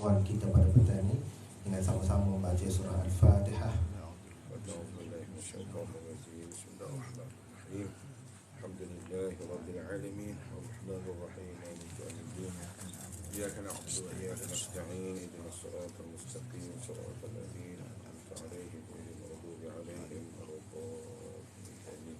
pertemuan kita pada petang ini dengan sama-sama membaca surah Al-Fatihah. Bismillahirrahmanirrahim. Alhamdulillahirabbil alamin, arrahmanir rahim, maliki yaumiddin. Iyyaka na'budu wa iyyaka nasta'in, ihdinas siratal mustaqim, siratal ladzina an'amta 'alaihim ghairil maghdubi 'alaihim waladdallin.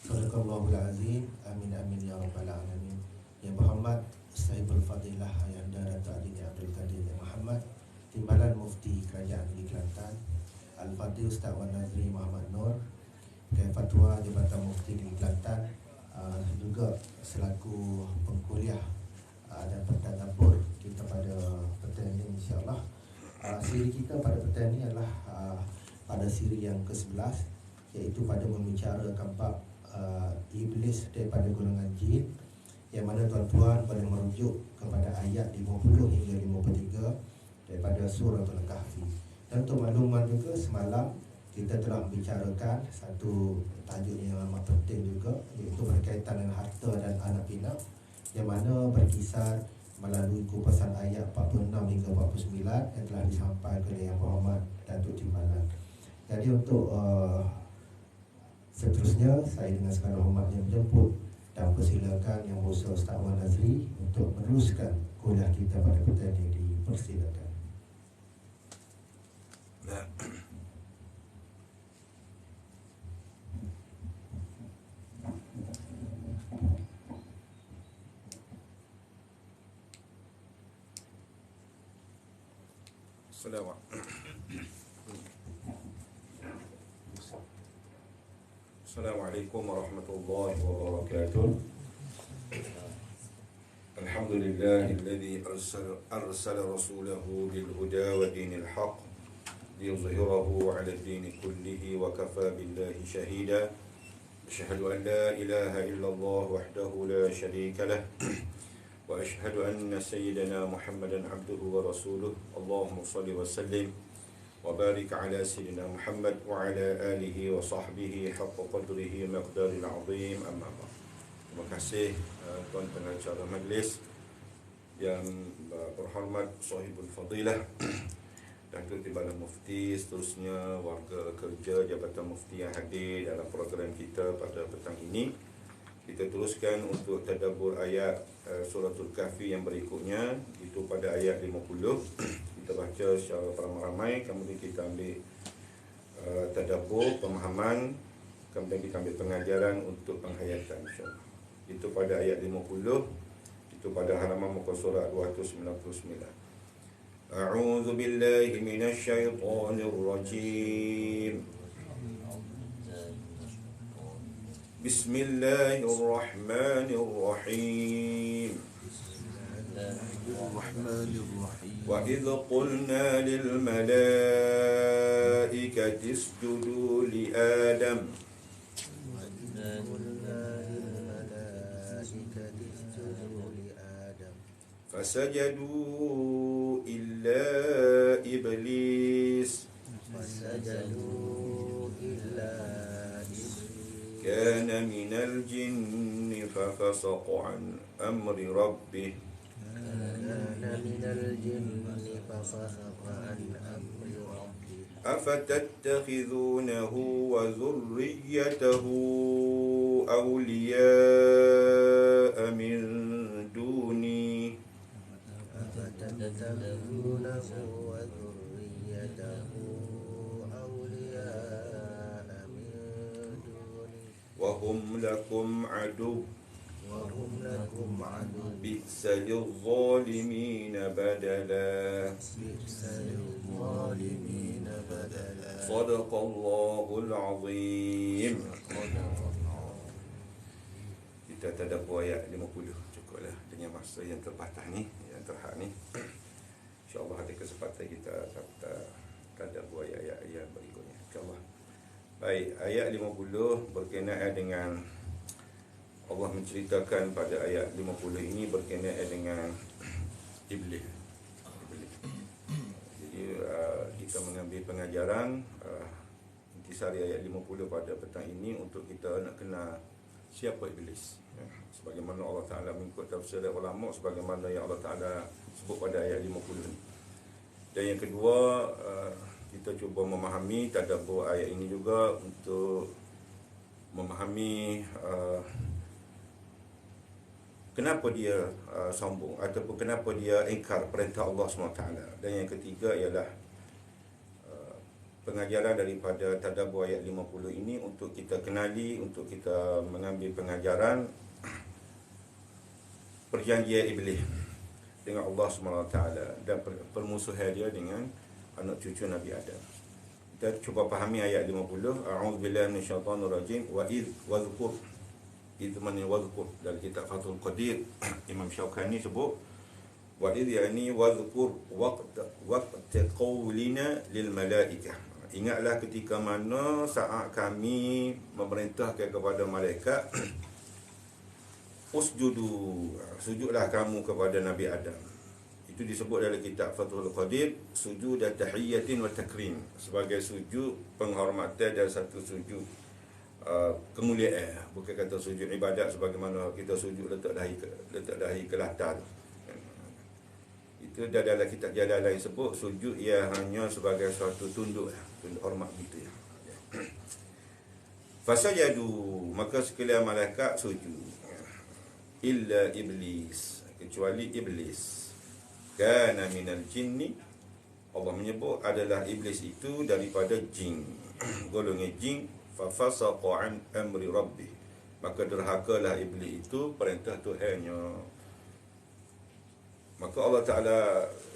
Sadaqallahul azim. Amin amin ya rabbal alamin. Yang berhormat Sahibul Fadilah Ayahanda Datuk Adini Abdul Qadir Muhammad, Timbalan Mufti Kerajaan Negeri Kelantan, Al-Fadhil Ustaz Wan Nazri Muhammad Nur, Ketua Fatwa Jabatan Mufti Negeri Kelantan, juga selaku pengkuliah dan pentadabbur kita pada petang ini insya-Allah. Siri kita pada petang ini adalah pada siri yang ke-11, iaitu pada membicarakan bab iblis daripada golongan jin, yang mana tuan-tuan boleh merujuk kepada ayat 50 hingga 53 daripada surah Al-Kahfi. Dan untuk makluman juga, semalam kita telah membicarakan satu tajuk yang amat penting juga, iaitu berkaitan dengan harta dan anak pinak, yang mana berkisar melalui kupasan ayat 46 hingga 49 yang telah disampaikan oleh Yang Berhormat Datuk Timbalan. Jadi untuk seterusnya, saya dengan segala hormatnya menjemput dan persilakan Yang Berhormat Ustaz Wan Nazri untuk meneruskan kuliah kita pada petang ini. Dipersilakan. Assalamualaikum warahmatullahi wabarakatuh. Alhamdulillahilladzi arsala rasulahu bil huda wa dinil haqq liyuzhirahu 'ala ad-din kullihi wa kafa billahi shahida. Asyhadu an la ilaha illallah wahdahu la syarika lah wa asyhadu anna sayyidana Muhammadan abduhu wa rasuluh. Allahumma shalli wa sallim wa barik ala sayyidina Muhammad wa ala alihi wa sahbihi haqqa qadrihi miqdaril azim, amma ba'd. Terima kasih tuan pengacara majlis yang berhormat Sahibul Fadilah Datuk Timbalan Mufti, seterusnya warga kerja Jabatan Mufti yang hadir dalam program kita pada petang ini. Kita teruskan untuk tadabbur ayat suratul Kahfi yang berikutnya, itu pada ayat 50. Kita baca secara ramai-ramai, kemudian kita ambil tadabbur, pemahaman, kemudian kita ambil pengajaran untuk penghayatan, insya-Allah. Itu pada ayat 50, itu pada halaman muka surat 299. A'udzu billahi minasyaitonir rajim. Bismillahirrahmanirrahim. Wa idh qulna lil malaikati isjudu li Adam fasajadu illa iblis kana minal jinni fafasaqa an amri rabbih afatattakhizunahu wa dhurriyyatahu awliya'a min duni wa hum lakum adu bi'sa lil-zalimina badala. Sadaqallahul azim. Kita tadabbur ayat 50, cukuplah dengan masa yang terbatas ni, yang terhad ni. InsyaAllah ada kesempatan kita tadabbur ayat-ayat yang berikutnya, insyaAllah. Baik, ayat 50 berkenaan dengan Allah menceritakan pada ayat 50 ini berkenaan dengan Iblis. Jadi kita mengambil pengajaran intisari ayat 50 pada petang ini untuk kita nak kenal siapa iblis. Sebagaimana Allah Ta'ala mengikut tafsir ulama, sebagaimana yang Allah Ta'ala sebut pada ayat 50 ni. Dan yang kedua, kita cuba memahami tadabbur ayat ini juga untuk memahami kenapa dia sombong ataupun kenapa dia ingkar perintah Allah SWT. Dan yang ketiga ialah pengajaran daripada tadabbur ayat 50 ini untuk kita kenali, untuk kita mengambil pengajaran perjanjian iblis dengan Allah SWT dan permusuhan dia dengan anak cucu Nabi Adam. Kita cuba fahami ayat 50. A'udzubillahi minasyaitonirrajim. Wa id wadhkur. Itu maknanya wadhkur dalam kitab Fathul Qadir. Imam Syaukani sebut wa id yani wadhkur waqt qawlina lil malaikah. Ingatlah ketika mana saat kami memerintahkan kepada malaikat usjudu, sujudlah kamu kepada Nabi Adam. Itu disebut dalam kitab Fathul Qadir sujud dan tahiyyatin wa takrim, sebagai sujud penghormatan dan satu sujud kemuliaan. Bukan kata sujud ibadat sebagaimana kita sujud letak dahi ke latar. Itu dah dalam kitab Jalalain sebut sujud ia hanya sebagai suatu tunduk hormat gitu ya. Fasajadu, maka sekalian malaikat sujud. Illa iblis, kecuali iblis. Kana minal jinni, Allah menyebut adalah iblis itu daripada jin, golongan jin. Fafasaqa an amri rabbi, maka derhakalah iblis itu perintah Tuhannya. Maka Allah Ta'ala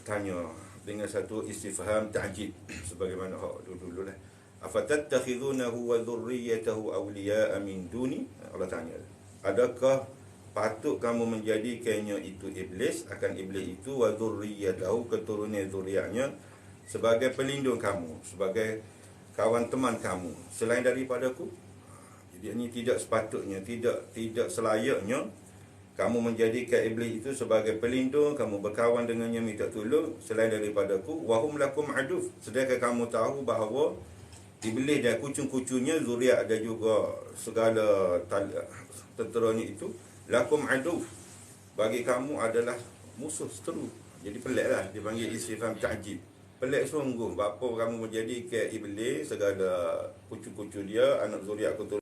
tanya dengan satu istifham ta'jib, sebagaimana dulu lah. Afatattakhidunahu wa dhurriyyatahu awliya'a min duni, Allah tanya, adakah patut kamu menjadikannya itu iblis, akan iblis itu wa dhurriyyatahu, keturunan zuriatnya, sebagai pelindung kamu, sebagai kawan teman kamu selain daripadaku. Jadi ini tidak sepatutnya, tidak selayaknya kamu menjadikan iblis itu sebagai pelindung, kamu berkawan dengannya, minta tolong selain daripadaku. Wahum lakum aduf, sedangkan kamu tahu bahawa iblis dan kucing-kucingnya, zuriat dan juga segala tenteranya itu, lakum aduf, bagi kamu adalah musuh seteru. Jadi peliklah dipanggil istifham ta'jib. Pelik sungguh, bapa kamu menjadikan iblis segala kucu-kucu dia, anak zuriat keturunan.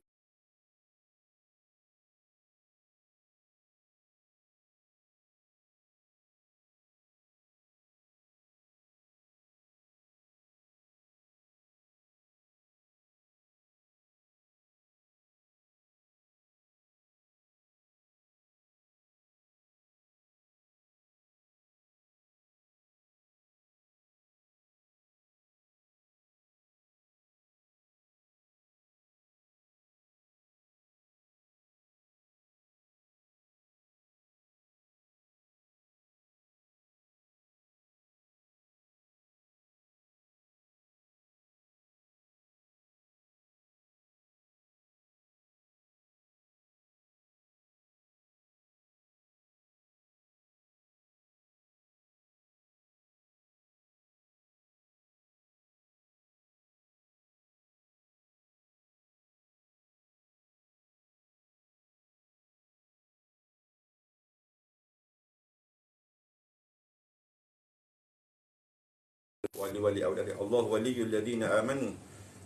Wali-wali awliya Allah waliyul ladina amanu.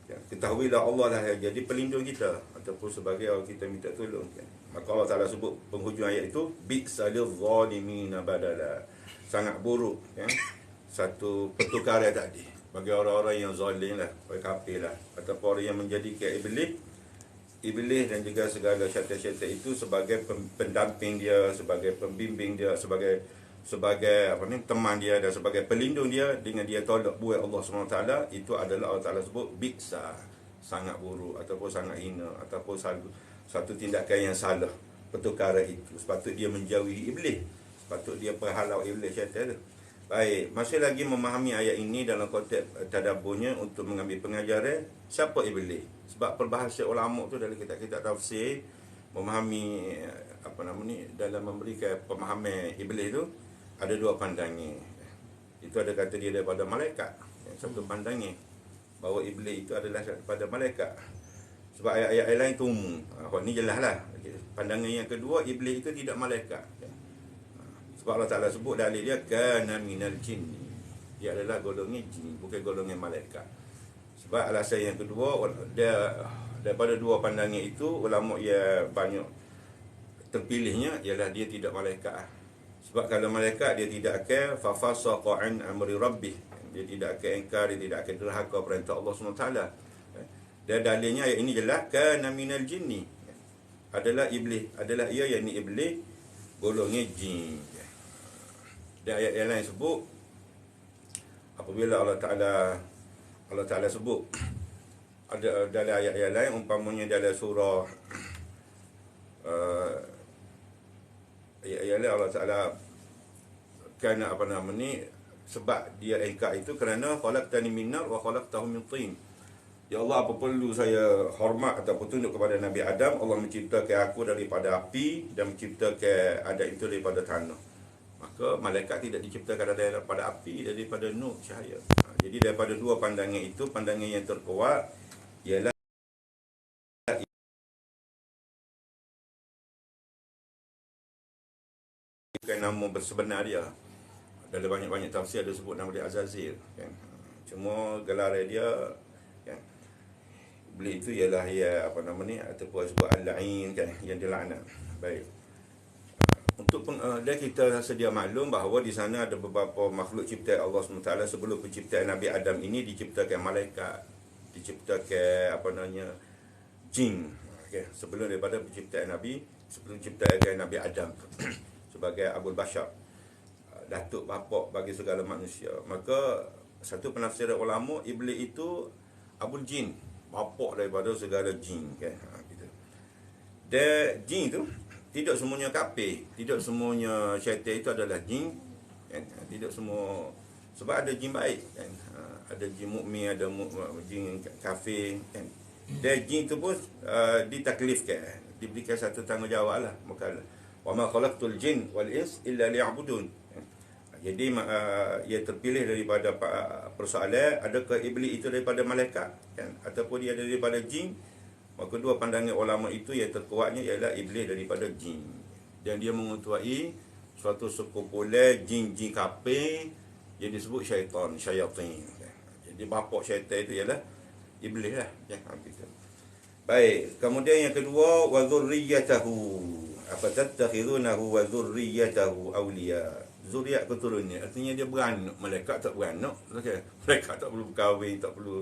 Ya, ketahuilah Allah lah yang jadi pelindung kita ataupun sebagai orang kita minta tolong. Ya. Maka Allah Ta'ala sebut penghujung ayat itu bi'salil zalimina badala, sangat buruk ya, satu pertukaran tadi bagi orang-orang yang zalim lah, orang kafir lah, ataupun orang yang menjadikan iblis dan juga segala syaitan-syaitan itu sebagai pendamping dia, sebagai pembimbing dia, sebagai teman dia dan sebagai pelindung dia, dengan dia tolak buat Allah SWT. Itu adalah Allah Ta'ala sebut biksa, sangat buruk ataupun sangat hina ataupun satu tindakan yang salah. Pertukaran itu sepatut dia menjauhi iblis, sepatut dia perhalau iblis syaitan tu. Baik, masih lagi memahami ayat ini dalam konteks tadabburnya untuk mengambil pengajaran siapa iblis. Sebab perbahasan ulama tu dalam kitab-kitab tafsir memahami dalam memberikan pemahaman iblis tu ada dua pandangan. Itu ada kata dia daripada malaikat. Satu pandangan bahawa iblis itu adalah daripada malaikat. Sebab ayat-ayat lain tu umum. Ni jelas lah. Pandangan yang kedua, iblis itu tidak malaikat. Sebab Allah Ta'ala sebut dalil dia, kana minal jinni. Dia adalah golongan jin, bukan golongan malaikat. Sebab alasan yang kedua, dia daripada dua pandangan itu, ulama ia banyak terpilihnya ialah dia tidak malaikat. Sebab kalau malaikat dia tidak akan fafasaqa an amri rabbih. Dia tidak akan ingkar, dia tidak akan derhaka perintah Allah SWT. Dan dalilnya ayat ini jelas, kana minal jinni. Adalah iblis, adalah ia yakni iblis golongan jin. Dan ayat yang lain sebut apabila Allah Ta'ala sebut ada dalam ayat-ayat lain, umpamanya dalam surah ayat-ayat lain Allah Ta'ala kerana apa nama ni, sebab dia ingkar itu kerana khalaqtani min nar wa khalaqtahu min tin. Ya Allah, apa perlu saya hormat ataupun tunduk kepada Nabi Adam? Allah menciptakan aku daripada api dan menciptakan Adam itu daripada tanah. Maka malaikat tidak diciptakan daripada api, daripada nur, cahaya. Jadi daripada dua pandangan itu, pandangan yang terkuat ialah bukan nama bersebenar dia. Dalam banyak-banyak tafsir ada sebut nama dia Azazil, kan? Cuma gelar dia, kan, iblis itu ialah ya apa nama ni, ataupun sebut al-la'in, kan, yang dilaknat. Baik. Untuk dan kita sedia maklum bahawa di sana ada beberapa makhluk ciptaan Allah SWT sebelum penciptaan Nabi Adam ini diciptakan malaikat, diciptakan apa namanya jin, okay. Sebelum daripada penciptaan Nabi, sebelum ciptaan Nabi Adam sebagai Abul Bashar, datuk bapak bagi segala manusia. Maka satu penafsiran ulama, iblis itu Abul Jin, bapak daripada segala jin, kan, gitu. Dan jin itu tidak semuanya kafir, tidak semuanya syaitan itu adalah jin, kan? Tidak semua, sebab ada jin baik, kan? Ada jin mukmin, ada jin kafir, kan? Dan jin itu pun ditaklifkan, diberikan satu tanggungjawab lah. Maka wa ma khalaqtul jin wal ins illa liya'budun. Jadi ia terpilih daripada persoalan, adakah iblis itu daripada malaikat, kan, ataupun dia daripada jin? Maka dua pandangan ulama itu yang terkuatnya ialah iblis daripada jin. Dan dia mengetuai suatu sekumpulan jin-jin kafir yang disebut syaitan, syayatin. Jadi bapak syaitan itu ialah iblis lah, ya, gitu. Baik, kemudian yang kedua, wa dzurriyyatahu afatattakhirunahu wa dzurriyyatahu awliya. Zuriat keturunannya, artinya dia beranak. Malaikat tak beranak, okey. Malaikat tak perlu berkahwin, tak perlu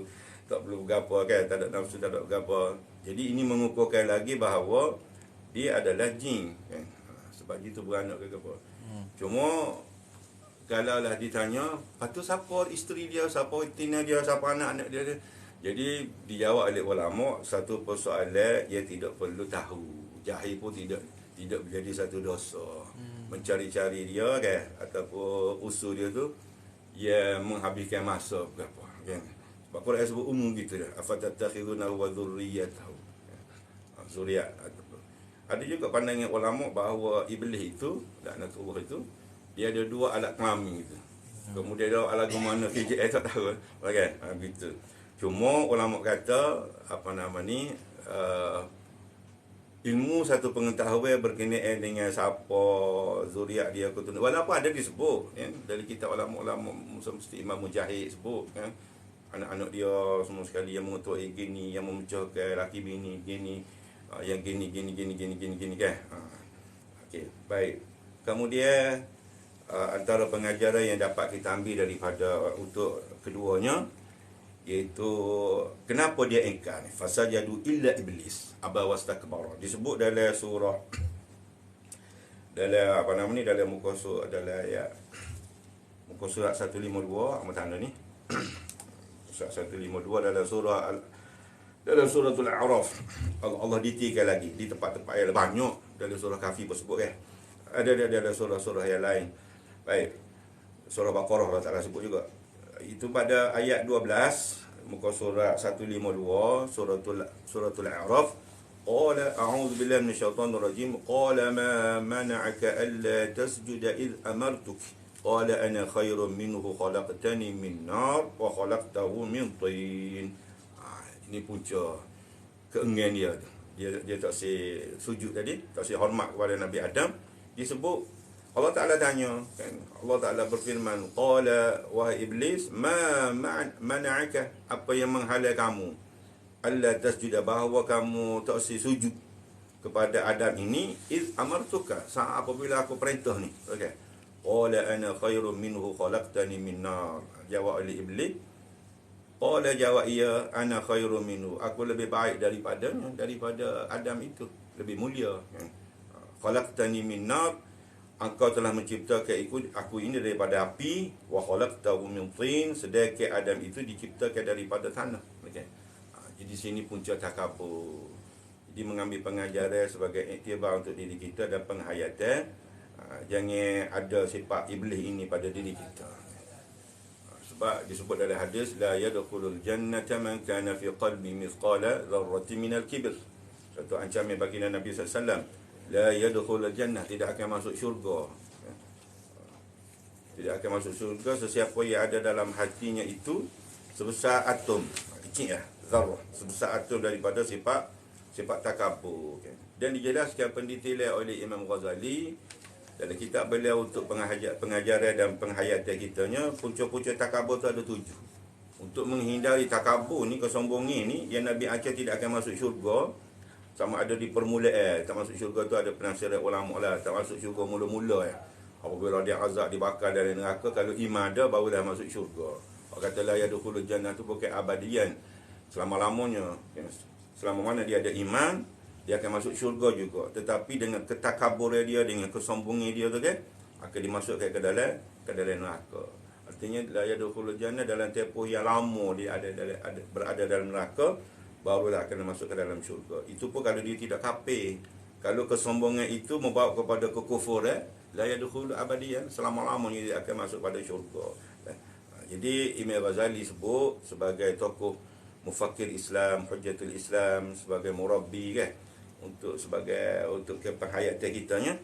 bergapo, kan, tak ada nafsu, tak ada bergapo. Jadi ini mengukuhkan lagi bahawa dia adalah jin, kan? Sebab dia tu beranak ke apa. Cuma kalau lah ditanya, patut siapa isteri dia, siapa tina dia, siapa anak-anak dia. Jadi dijawab oleh ulama, satu persoalan yang tidak perlu tahu. Jahil pun tidak menjadi satu dosa. Mencari-cari dia, kan, ataupun usul dia tu ia menghabiskan masa berapa, kan. Sebab Quran sebut umum gitu dah. Afatattakhirunahu wa dzurriyyatahu. Zuriat. Ada juga pandangan ulama bahawa iblis itu, laknatullah itu, dia ada dua alat kelamin gitu. Kemudian dia alat mana KJS tak tahu, kan. Gitu. Cuma ulama kata apa nama ni, ilmu satu pengetahuan berkenaan dengan siapa zuriat dia keturunan. Walaupun ada disebut, kan, dari kitab ulama-ulama mesti Imam Mujahid sebut, kan, anak-anak dia semua sekali yang mengetuai gini, yang memecahkan laki bini gini, yang gini, kan. Okey, baik. Kemudian antara pengajaran yang dapat kita ambil daripada untuk keduanya, iaitu kenapa dia ingkar, fasajadu illa iblis aba wastakbara. Disebut dalam surah, dalam apa nama ni, dalam muka surat, dalam ayat muka surat 152 apa tanda ni. Surat 152 dalam suratul A'raf. Allah ditikan lagi di tempat-tempat yang banyak. Dalam surah Kahfi pun sebut, kan. Ada dalam surah-surah yang lain. Baik. Surah Baqarah Allah Ta'ala sebut juga. Itu pada ayat 12 muka surat 152 suratul A'raf. Qala a'udzu billahi minasyaitonir rajim. Qala ma mana'aka alla tasjuda id amartuk. Qala ana khairun minhu khalaqtani min nar wa khalaqtahu min tin. Ini punca keenggan dia. dia tak si sujud tadi, tak si hormat kepada Nabi Adam, disebut Allah Ta'ala tanya kan, Allah Ta'ala berfirman, qala wahai iblis, ma mana'aka, apa yang menghalang kamu alla tasjuda, bahawa kamu tak si sujud kepada Adam ini, iz amartuka, saat apabila aku perintah ni. Okey, qala ana khairum minhu khalaqtani min nar, jawab oleh iblis. Qala, jawab ia, ana khairum minhu, aku lebih baik daripada Adam itu, lebih mulia kan. Khalaqtani min nar, engkau telah menciptakan aku ini daripada api, wa khalaqtahu min tin, sedangkan Adam itu diciptakan daripada tanah. Okey. Jadi sini punca takabur. Jadi mengambil pengajaran sebagai iktibar untuk diri kita dan penghayatan. Jangan ada sifat iblis ini pada diri kita. Sebab disebut dalam hadis, la yadkhulul jannata man kana fi qalbi mithqala dzarratin minal kibr. Satu ancaman baginda Nabi SAW, la yadkhulul jannah, tidak akan masuk syurga. Tidak akan masuk syurga sesiapa yang ada dalam hatinya itu sebesar atom. Kecil lah, zarrah, sebesar atom daripada sifat takabur. Dan dijelaskan pendetailan oleh Imam Ghazali dalam kitab beliau untuk pengajaran dan penghayatan kitanya. Punca-punca takabur tu ada 7. Untuk menghindari takabur ni, kesombongan ni, yang Nabi Aceh tidak akan masuk syurga. Sama ada di permulaan, tak masuk syurga tu ada penafsiran ulama lah, tak masuk syurga mula-mula ya. Apabila dia azab, dibakar dari neraka, kalau iman ada barulah masuk syurga. Orang kata la yadkhulul jannah tu bukan abadian, selama-lamanya. Selama mana dia ada iman, dia akan masuk syurga juga. Tetapi dengan ketakaburan dia, dengan kesombongan dia tu kan, akan dimasukkan ke dalam neraka. Artinya la yadkhulul jannah dalam tempoh yang lama dia berada dalam neraka, barulah akan masuk ke dalam syurga. Itu pun kalau dia tidak kafir. Kalau kesombongan itu membawa kepada kekufuran, la yadkhulul abadian, selama-lamanya dia akan masuk pada syurga. Jadi Imam Ghazali sebut sebagai tokoh mufakir Islam, hujjatul Islam, sebagai murabbi kan, untuk penghayatan kitanya,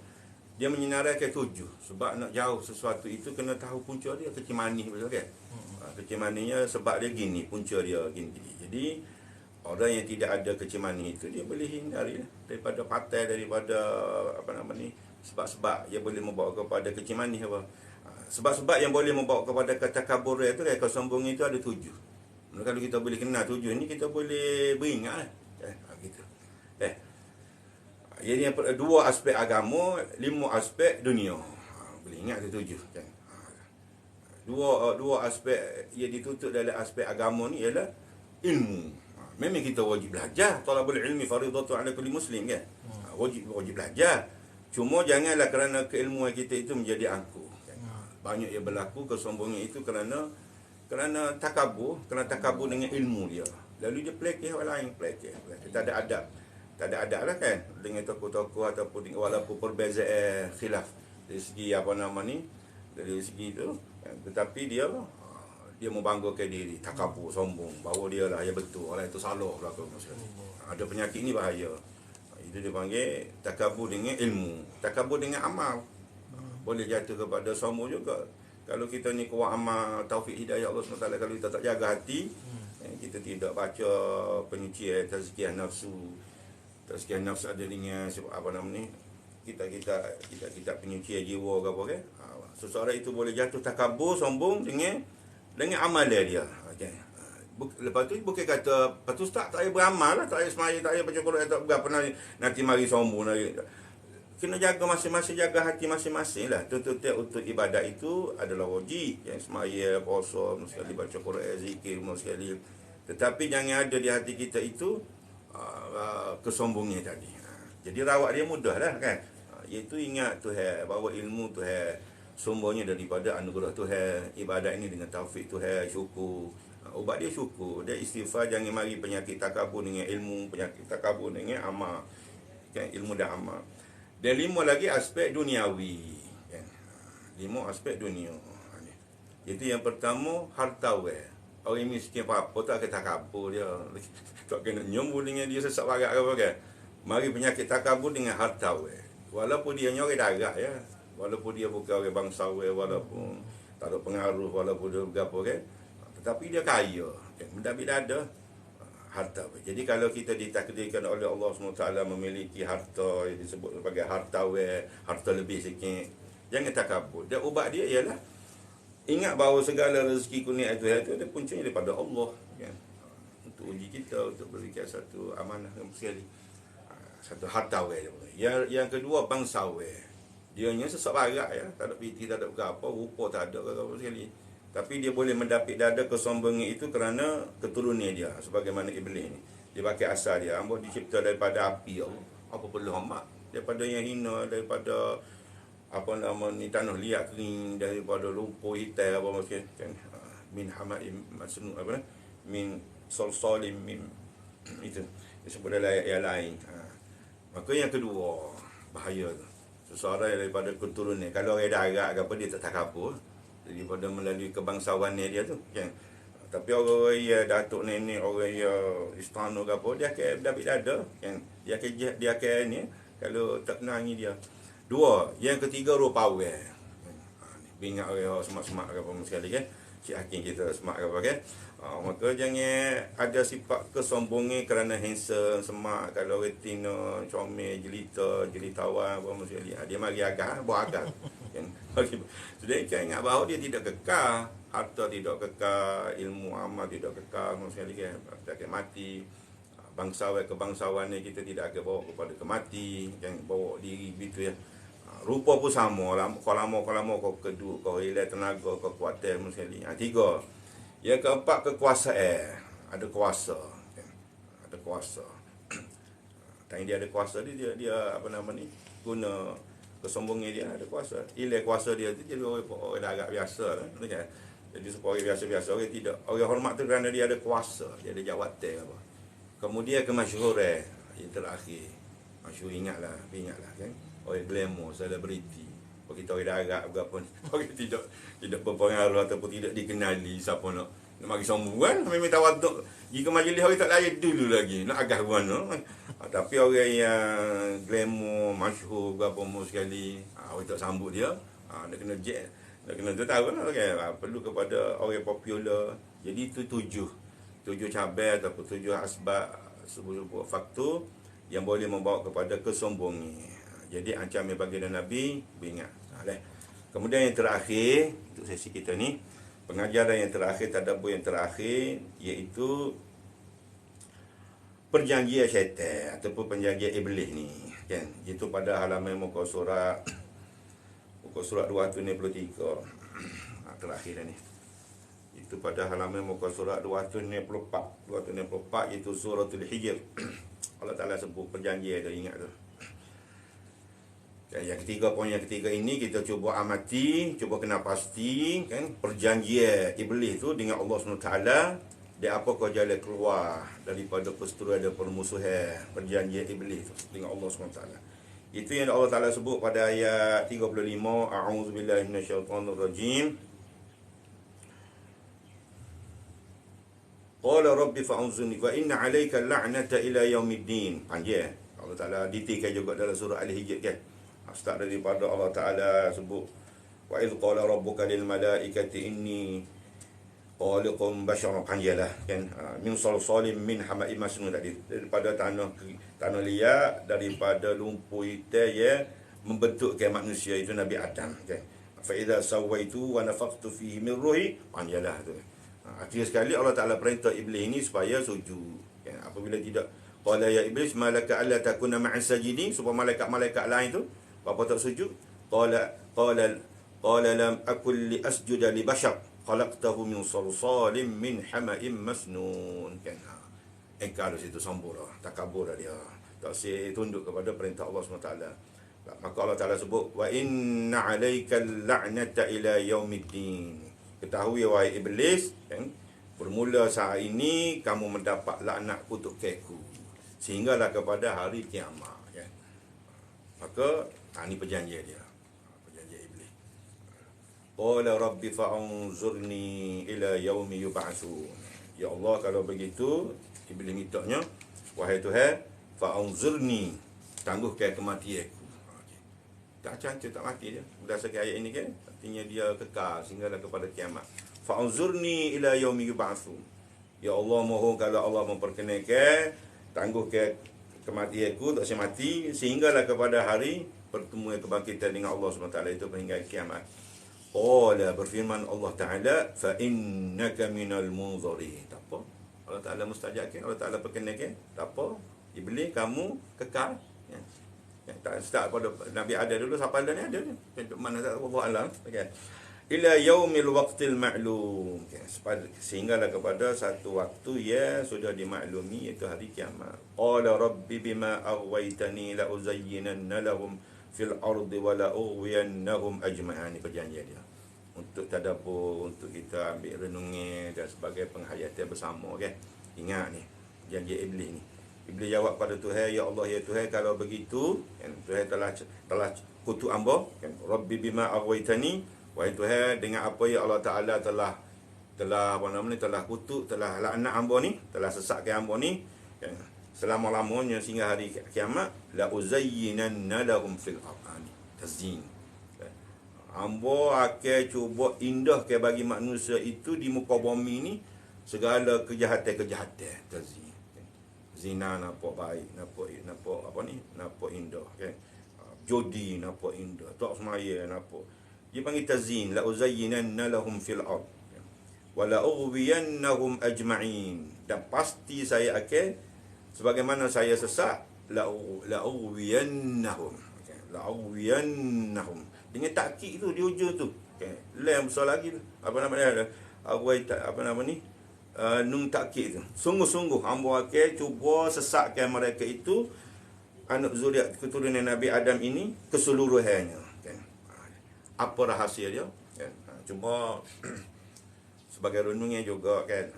dia menyinarakan 7. Sebab nak jauh sesuatu itu kena tahu punca dia, kecil manis betul kan. Kecil manisnya sebab dia gini, punca dia gini. Jadi orang yang tidak ada kecil manis itu, dia boleh hindari daripada patai, daripada sebab-sebab yang boleh membawa kepada kecil manis apa. Sebab-sebab yang boleh membawa kepada ketakaburan itu, kesombongan itu ada 7. Kalau kita boleh kenal 7 ni, kita boleh beringat gitu. Jadi 2 aspek agama, 5 aspek dunia. Boleh ingat tu 7 kan. Dua aspek yang ditutup dalam aspek agama ni ialah ilmu. Memang kita wajib belajar. Talabul ilmi faridatun ala kulli muslim kan. Wajib belajar. Cuma janganlah kerana keilmuan kita itu menjadi angkuh. Banyak yang berlaku kesombongan itu kerana takabur, dengan ilmu dia. Lalu dia pelekeh orang lain, tak ada adab. Tak ada adab lah kan, dengan tokoh-tokoh ataupun walaupun perbezaan khilaf dari segi dari segi itu, tetapi dia membanggakan diri, takabur, sombong, bahawa dia lah yang betul, orang itu salah belakang. Ada penyakit ni bahaya. Itu dia panggil takabur dengan ilmu, takabur dengan amal. Boleh jatuh kepada sombong juga. Kalau kita ni kuat amal, taufik hidayah Allah SWT, kalau kita tak jaga hati, kita tidak baca penyucian, tazkiyah nafsu. Tazkiyah nafsu ada dengan kita penyucian jiwa ke apa kan. Seseorang itu boleh jatuh takabur, sombong dengan amalan dia. Okay. Lepas tu bukan kata, lepas tu tak payah beramal lah, tak payah semaya, tak payah baca Quran, tak pernah nanti mari sombong lagi. Kena jaga masing-masing, jaga hati masing-masing lah. Tuntutan untuk ibadat itu adalah wajib. Yang semaya, puasa, sekali baca Quran, zikir, sekali. Tetapi jangan ada di hati kita itu kesombongan tadi. Jadi rawat dia mudah lah kan. Iaitu ingat Tuhan, bahawa ilmu Tuhan, sumbernya daripada anugerah Tuhan. Ibadat ini dengan taufik Tuhan, syukur. Ubat dia syukur. Dia istighfar, jangan mari penyakit takabur dengan ilmu, penyakit takabur dengan amal. Kan, ilmu dan amal. Dan 5 lagi aspek duniawi. 5 aspek dunia. Itu yang pertama, harta weh. Orang miskin apa-apa tak kena takabur dia. Tak kena nyombol dengan dia sesak barat ke apa kan. Mari penyakit takabur dengan harta weh. Walaupun dia orang darat ya. Walaupun dia bukan orang bangsawan, walaupun tak ada pengaruh, walaupun dia berapa kan. Tetapi dia kaya. Mendapik dada. harta. Jadi kalau kita ditakdirkan oleh Allah SWT memiliki harta yang disebut sebagai harta harta lebih sikit, jangan takabur. Dan ubat dia ialah ingat bahawa segala rezeki kurnia itu dia puncanya daripada Allah, kan? Untuk uji kita, untuk berikan satu amanah sekali. Satu harta yang kedua bangsa dia nya sesak barat ya, tak ada piti, tak ada apa, rupa tak ada apa sekali. Tapi dia boleh mendapik dada kesombongan itu kerana keturunan dia, sebagaimana iblis ni. Dia pakai asal dia, hamba dicipta daripada api Allah. Apa perlu hamba? Daripada yang hina, daripada apa nama ni, tanah liat kering, daripada lumpur hitam apa macam kan, min hamaim masnu apa ni, min salsalim min itu disebut dalam ayat lain. Maka yang kedua bahaya tu, seseorang daripada keturunan, kalau orang darat ke apa, dia tak takabur daripada melalui kebangsawannya dia tu, kan. Tapi orang yang datuk nenek, orang yang istana ke apa, dia akan dapat dada, kan. Dia akan ni, kalau tak kenangi dia. Dua, yang ketiga rupa awal. Ingat orang semak-semak ke apa sekali, kan. Cik Hakim kita semak ke apa, kan. Maka jangan ada sifat kesombongan kerana handsome, semak. Kalau orang tina, comel, jelitawan apa sekali, dia mari agak, buat agak, kan. Sudah ingat bahawa dia tidak kekal, harta tidak kekal, ilmu amal tidak kekal sekali, kan. Kita akan mati. Kebangsawan ni kita tidak akan bawa kepada kemati, kan. Bawa diri begitu ya. Rupa pun sama lah. Kau lama kau kedua, kau hilang tenaga, kau kekuatan sekali. Tiga, yang keempat kekuasaan. Ada kuasa, kan. Ada kuasa. Tanya dia ada kuasa, dia apa nama ni, guna kesombongan dia, ada kuasa. Hilang kuasa dia tu jadi orang agak biasa lah, kan. Jadi supaya biasa-biasa, orang tidak, orang hormat tu kerana dia ada kuasa, dia ada jawatan apa. Kemudian kemasyhuran yang terakhir. Masyhur, ingatlah, kan. Orang glamour, selebriti. Kalau kita orang darat berapa ni, orang tidak berpengaruh ataupun tidak dikenali, siapa nak mari sombong, kan. Memang tawaduk. Jika majlis orang tak layak dulu lagi, nak agak mana. Tapi orang yang glamour, masyhur berapa sekali, orang tak sambut dia, nak kena jet, nak kena tu tahu lah, kan. Perlu kepada orang popular. Jadi itu tujuh cabar ataupun tujuh asbab, sebuah faktor yang boleh membawa kepada kesombongan. Jadi ancaman baginda Nabi, ingat. Kemudian yang terakhir untuk sesi kita ni, pengajaran yang terakhir, tadabbur yang terakhir, iaitu perjanjian syaitan ataupun perjanjian iblis ni, kan. Itu pada halaman muka surat 263. Terakhir dah ni. Itu pada halaman muka surat 264 iaitu suratul Hijr. Allah Ta'ala sebut perjanjian tu, ingat tu. Dan yang ketiga, poin yang ketiga ini kita cuba amati, cuba kena pasti, kan, perjanjian iblis tu dengan Allah SWT, dia apakah jalan keluar daripada perseteruan dan permusuhan perjanjian iblis tu dengan Allah SWT. Itu yang Allah Ta'ala sebut pada ayat 35, a'udzubillahi minasyaitonirrajim. Qala rabbi fa'unzurni fa inna 'alaika la'nata ila yaumiddin. Panjang. Allah Ta'ala detailkan juga dalam surah Al-Hijr, kan. Start daripada Allah Ta'ala sebut wa idh qala rabbuka lil malaikati inni khaliqun basharan, panjanglah, kan. Min salsalim min hama'im masnun, tadi daripada tanah liat, daripada lumpur hitam ya, membentukkan manusia itu Nabi Adam, kan. Fa idza sawaitu wa nafakhtu fihi min ruhi, panjanglah tu. Akhir sekali Allah Ta'ala perintah iblis ini supaya sujud, kan. Apabila tidak, qala ya iblis malaka alla takuna ma'as sajidin, supaya malaikat-malaikat lain tu apa tak sujud. Qala lam akul li asjuda li bashar khalaqtahu min salsalim min hama'im masnun, kan. Engkar situ sombong, takabur dia, tak tunduk kepada perintah Allah SWT. Maka Allah Ta'ala sebut wa inna 'alaikal la'nata ila yaumiddin. Ketahui wahai iblis, kan, bermula saat ini kamu mendapat laknat kutukanku sehinggalah kepada hari kiamat, kan. Maka ini perjanjian dia, perjanjian iblis. Qala rabbi fa'unzurni ila yaumi yub'atsun. Ya Allah, kalau begitu, iblis mintanya, wahai Tuhan, fa'unzurni, tangguhkan kematianku. Tak cantik, tak mati dia. Berdasarkan ayat ini, kan, artinya dia kekal sehinggalah kepada kiamat. Fa'unzurni ila yaumi yub'atsun. Ya Allah, mohon kalau Allah memperkenankan, tangguh ke kematian aku, tak saya mati, sehinggalah kepada hari pertemuan kebangkitan dengan Allah SWT, itu hingga kiamat. Qala, berfirman Allah Ta'ala, fa innaka minal munzirin. Tak apa, Allah Ta'ala mustajabkan, Allah Ta'ala perkenankan, tak apa, Iblis kamu kekal. Ya. Ya, tak start pada Nabi ada dulu, siapa ada ni ada ni. Mana tak Allah Alam. Okay. Ila yaumil waqtil ma'lum. Okay. Sehinggalah kepada satu waktu ya sudah dimaklumi, iaitu hari kiamat. Qala rabbi bima aghwaytani la uzayyinanna lahum fil ardi wa la ughwiyannahum ajma'an. Ini perjanjian dia. Untuk tadabbur, untuk kita ambil renungi dan sebagai penghayatan bersama, okay? Ingat ni, janji Iblis ni. Iblis jawab pada Tuhan, ya Allah, ya Tuhan, kalau begitu, kan, Tuhan telah kutuk hamba, kan, Rabbi bima aghwaytani, wahai Tuhan, dengan apa ya Allah Taala telah kutuk, telah laknat hamba ni, telah sesatkan hamba ni, kan, selama-lamanya sehingga hari kiamat, la uzayyinanna lahum fil ardi. Tazyin. Hamba akan cuba indah ke bagi manusia itu di muka bumi ni segala kejahatan. Tazyin. Zina nampak baik, nampak apa ni, nampak indah, kan. Jodi nampak indah, tak semaya nampak. Dia panggil tazyin, la uzayyinanna lahum fil ard wa la ughwiyannahum ajma'in. Dan pasti saya akan, sebagaimana saya sesat, la ughwiyannahum, okay. La ughwiyannahum dengan takkid tu di hujung tu, okay. Lain besar lagi tu. Apa nama dia? Apa nama ni? Nun takkid tu. Sungguh-sungguh hamba akan cuba sesatkan mereka itu, anak zuriat keturunan Nabi Adam ini keseluruhannya, kan. Apa rahsia dia, kan? Cuma sebagai renungnya juga, kan,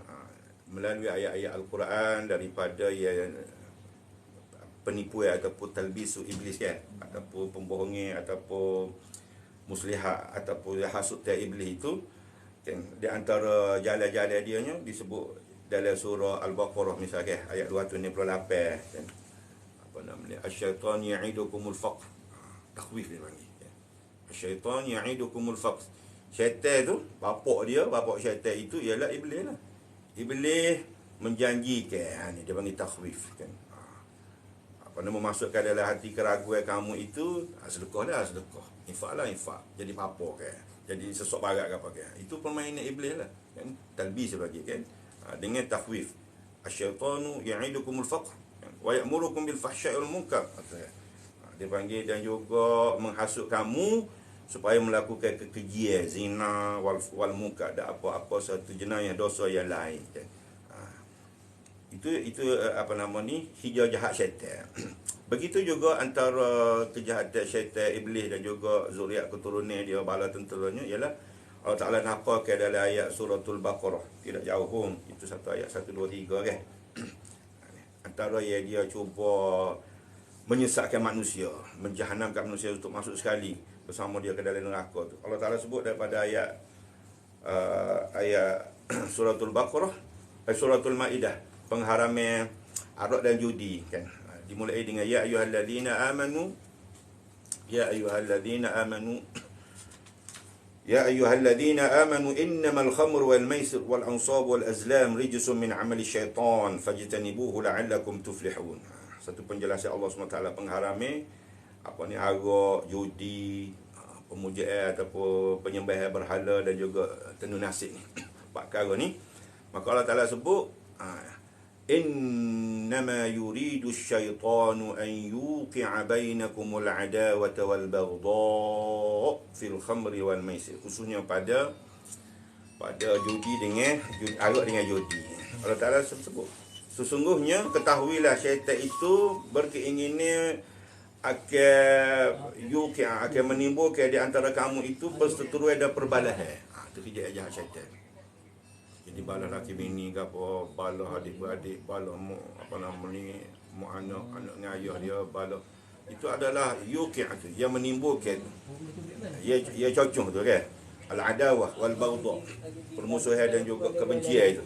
melalui ayat-ayat Al-Quran daripada penipuan ataupun talbisu iblis, kan, ataupun pembohongan ataupun muslihat ataupun hasud iblis itu, kan, di antara jalan-jalan dia nya disebut dalam surah Al-Baqarah misalnya, ayat 268, kan. Apa namanya? Asy-syaitan ya'idukumul faqr. Takhwif dia panggil, kan. Asy-syaitan ya'idukumul faqr. Syaitan tu, bapak syaitan itu ialah iblis lah. Iblis menjanjikan, ni dia panggil takhwif, kan. Apa nama, memasukkan dalam hati keraguan kamu itu, sedekahlah sedekah, infaklah infak, jadi apa, kan. Jadi sesuatu barat ke apa, kan. Itu permainan iblis lah, kan. Talbis bagi, kan. Dengan takhwif. Asy-syaitanu ya'idukumul faqr, kan, wa ya'murukum bil fahsya'i wal munkar. Dia panggil dan juga menghasut kamu supaya melakukan kekejian, zina, wal munkar, dan apa-apa satu jenayah dosa yang lain, kan. Itu apa nama ni, hijau jahat syaitan. Begitu juga antara kejahatan syaitan iblis dan juga zuriat keturunan dia, bala tenteranya, ialah Allah Ta'ala nampakkan dalam ayat suratul Baqarah, tidak jauh pun, itu satu ayat 1, 2, 3, kan. Antara yang dia cuba menyesatkan manusia, menjahanamkan manusia untuk masuk sekali bersama dia ke dalam neraka tu. Allah Ta'ala sebut daripada ayat suratul Baqarah, suratul Maidah, pengharaman arak dan judi, kan. Dimulai dengan ya ayyuhallazina amanu, ya ayyuhallazina amanu innamal khamru wal maisir wal ansab wal azlam rijsun min amali syaitan fajtanibuhu la'allakum tuflihun. Satu penjelasan Allah SWT pengharaman apa ni, arak, judi, pemujaan ataupun penyembahan berhala dan juga tenun nasib ni. Empat perkara ni, maka Allah Ta'ala sebut innama yuridu syaitanu an yuqi'a bainakumul adawata wal baghdha fil khamri wal maisir, khususnya pada judi dengan arak dengan judi. Allah Ta'ala sebut, sesungguhnya ketahuilah syaitan itu berkeinginan akan menimbulkan di antara kamu itu perseteruan dan perbalahan. Itu kerja jahat syaitan. Jadi bala laki bini ke apa, bala adik-beradik, bala apa nama ni, anak dengan ayah dia, bala itu adalah yuqi' tu, yang menimbulkan, ia cocok tu, kan. Al-adawah wal baghdha, permusuhan dan juga kebencian itu.